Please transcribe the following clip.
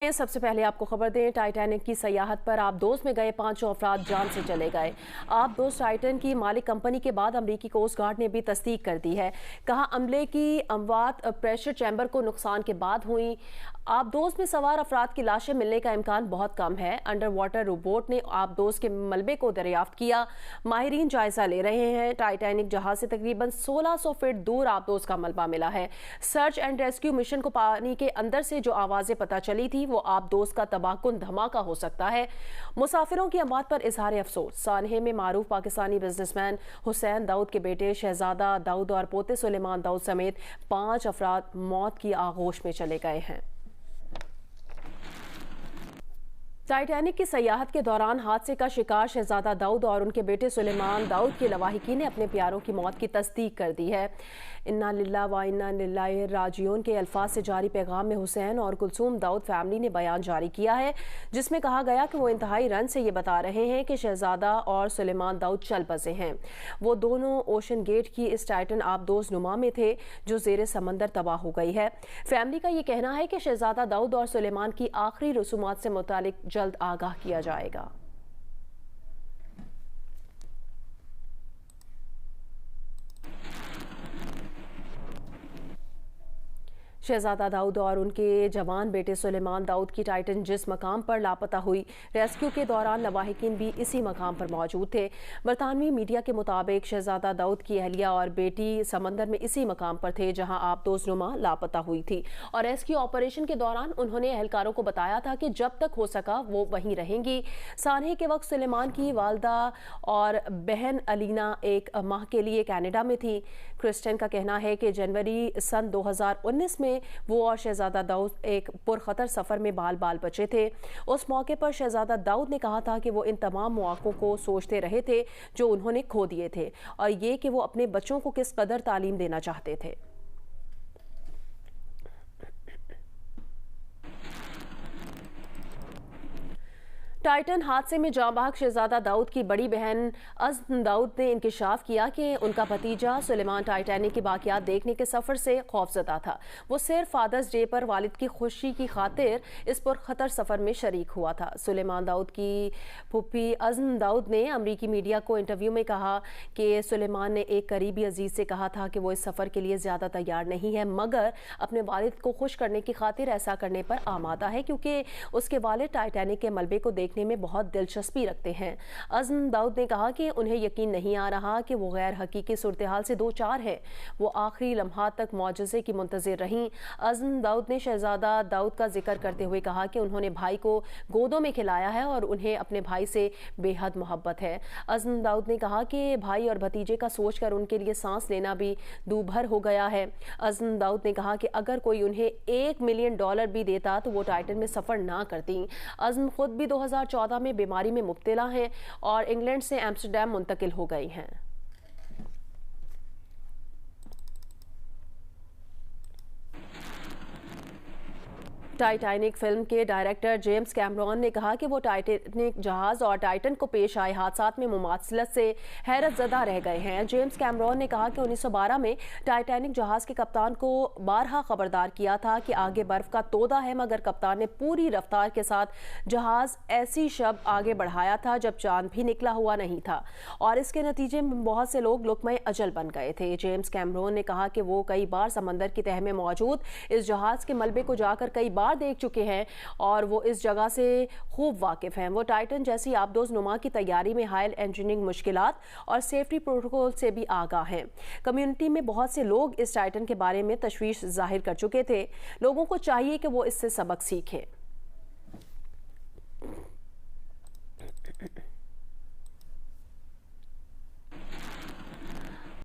सबसे पहले आपको खबर दें, टाइटैनिक की सयाहत पर आबदोज में गए 5 अफराद जान से चले गए। आबदोज टाइटन की मालिक कंपनी के बाद अमरीकी कोस्ट गार्ड ने भी तस्दीक कर दी है। कहा अमले की अमवात प्रेशर चैम्बर को नुकसान के बाद हुई। आबदोज में सवार अफराद की लाशें मिलने का इम्कान बहुत कम है। अंडर वाटर रोबोट ने आबदोज के मलबे को दरियाफ्त किया। माहिरीन जायजा ले रहे हैं। टाइटैनिक जहाज से तकरीबन 1600 फीट दूर आबदोज का मलबा मिला है। सर्च एंड रेस्क्यू मिशन को पानी के अंदर से जो आवाजें पता चली थी वो आबदोज का तबाहकुन धमाका हो सकता है। मुसाफिरों की अमवात पर इजहार अफसोस। सानहे में मारूफ पाकिस्तानी बिजनेसमैन हुसैन दाऊद के बेटे शहजादा दाऊद और पोते सुलेमान दाऊद समेत 5 अफराद मौत की आगोश में चले गए हैं। टाइटैनिक की सयाहत के दौरान हादसे का शिकार शहजादा दाऊद और उनके बेटे सुलेमान दाऊद के लवाहिकीन ने अपने प्यारों की मौत की तस्दीक कर दी है। इन्ना लिल्लाह व इन्ना इलैहि राजिऊन के अल्फाज से जारी पैगाम में हुसैन और कुलसूम दाऊद फैमिली ने बयान जारी किया है, जिसमें कहा गया कि वो इंतहाई रंज से ये बता रहे हैं कि शहजादा और सुलेमान दाऊद चल बसे हैं। वो दोनों ओशन गेट की इस टाइटन आबदोज नुमा में थे जो जेर समंदर तबाह हो गई है। फैमिली का ये कहना है कि शहजादा दाऊद और सुलेमान की आखिरी रसूमात से मुतालिक जल्द आगाह किया जाएगा। शहजादा दाऊद और उनके जवान बेटे सुलेमान दाऊद की टाइटन जिस मकाम पर लापता हुई, रेस्क्यू के दौरान लवाहिकीन भी इसी मकाम पर मौजूद थे। बरतानवी मीडिया के मुताबिक शहजादा दाऊद की अहलिया और बेटी समंदर में इसी मकाम पर थे जहां आबदोज नुमा लापता हुई थी और रेस्क्यू ऑपरेशन के दौरान उन्होंने एहलकारों को बताया था कि जब तक हो सका वो वहीं रहेंगी। सानहे के वक्त सुलेमान की वालदा और बहन अलीना 1 माह के लिए कनाडा में थी। क्रिस्टन का कहना है कि जनवरी सन 2019 में वो और शहजादा दाऊद एक पुरखतर सफर में बाल बाल बचे थे। उस मौके पर शहजादा दाऊद ने कहा था कि वो इन तमाम मौक़ों को सोचते रहे थे जो उन्होंने खो दिए थे और ये कि वो अपने बच्चों को किस कदर तालीम देना चाहते थे। टाइटन हादसे में जाँ बहक शहजादा दाऊद की बड़ी बहन अज़्म दाऊद ने इंकशाफ किया कि उनका भतीजा सुलेमान टाइटैनिक की बाकियात देखने के सफ़र से खौफजदा था। वो सिर्फ फादर्स डे पर वालिद की खुशी की खातिर इस पुरखतर सफ़र में शरीक हुआ था। सुलेमान दाऊद की फूफी अज़्म दाऊद ने अमरीकी मीडिया को इंटरव्यू में कहा कि सुलेमान ने एक करीबी अजीज़ से कहा था कि वो इस सफ़र के लिए ज़्यादा तैयार नहीं है, मगर अपने वालिद को खुश करने की खातिर ऐसा करने पर आमादा है क्योंकि उसके वालिद टाइटैनिक के मलबे को देखने में बहुत दिलचस्पी रखते हैं। अज़्म दाऊद ने कहा कि उन्हें यकीन नहीं आ रहा कि वो गैर हकीकी सूरत हाल से दो चार है। वो आखिरी लम्हात तक मौजज़े की मुंतज़िर रहीं। अज़्म दाऊद ने शहजादा दाऊद का जिक्र करते हुए कहा कि उन्होंने भाई को गोदों में खिलाया है और उन्हें अपने भाई से बेहद मोहब्बत है। अज़्म दाऊद ने कहा कि भाई और भतीजे का सोचकर उनके लिए सांस लेना भी दूभर हो गया है। अज़्म दाऊद ने कहा कि अगर कोई उन्हें $1 मिलियन भी देता तो वो टाइटन में सफ़र ना करती। अज़्म खुद भी 2014 में बीमारी में मुब्तला हैं और इंग्लैंड से एम्स्टरडैम मुंतकिल हो गई हैं। टाइटैनिक फिल्म के डायरेक्टर जेम्स कैमरॉन ने कहा कि वो टाइटैनिक जहाज और टाइटन को पेश आए हादसात में मुमासलत से हैरत ज़दा रह गए हैं। जेम्स कैमरॉन ने कहा कि 1912 में टाइटैनिक जहाज के कप्तान को बारहा खबरदार किया था कि आगे बर्फ का तोदा है, मगर कप्तान ने पूरी रफ्तार के साथ जहाज ऐसी शब आगे बढ़ाया था जब चांद भी निकला हुआ नहीं था और इसके नतीजे में बहुत से लोग लुक़्मे अजल बन गए थे। जेम्स कैमरॉन ने कहा कि वो कई बार समंदर की तह में मौजूद इस जहाज के मलबे को जाकर कई बार देख चुके हैं और वो इस जगह से खूब वाकिफ हैं। वो टाइटन जैसी आबदोज नुमा की तैयारी में हायल इंजीनियरिंग मुश्किलात और सेफ्टी प्रोटोकॉल से भी आगाह हैं। कम्युनिटी में बहुत से लोग इस टाइटन के बारे में तशवीश जाहिर कर चुके थे। लोगों को चाहिए कि वो इससे सबक सीखें।